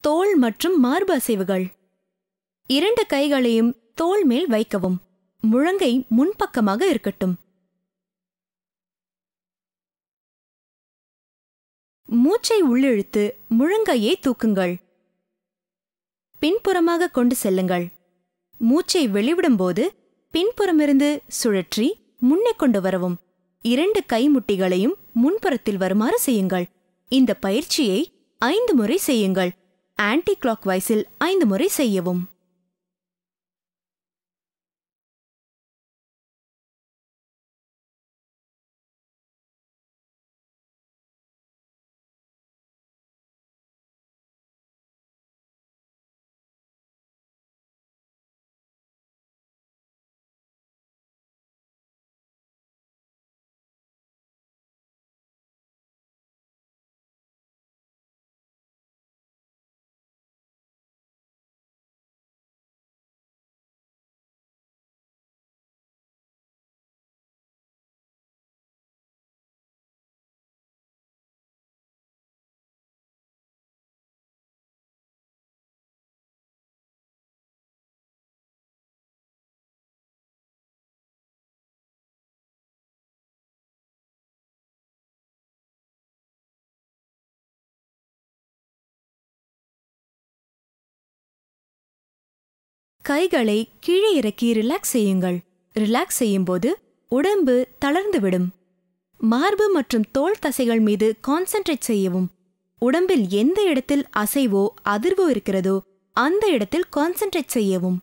தோள் மற்றும் மார்பு அசைவுகள். 2 கைகளையும் தோள் மேல் வைக்கவும். முழங்கை முன்பக்கமாக இருக்கட்டும். மூச்சை உள்ளிழுத்து முழங்கையை தூக்குங்கள். பின்புறமாக கொண்டு செல்லுங்கள். மூச்சை வெளிவிடும்போது பின்புறமிருந்து சுழற்றி முன்னே கொண்டு வரவும். 2 கைமுட்டிகளையும் முன்புறத்தில் வருமாறு செய்யுங்கள். இந்த பயிற்சியை 5 முறை செய்யுங்கள். ஆன்டி கிளாக் வைஸில் 5 முறை செய்யவும். கைகளை கீழே இறக்கி ரிலாக்ஸ் செய்யுங்கள். ரிலாக்ஸ் செய்யும்போது உடம்பு தளர்ந்துவிடும். மார்பு மற்றும் தோள் தசைகள் மீது கான்சென்ட்ரேட் செய்யவும். உடம்பில் எந்த இடத்தில் அசைவோ அதிர்வோ இருக்கிறதோ அந்த இடத்தில் கான்சென்ட்ரேட் செய்யவும்.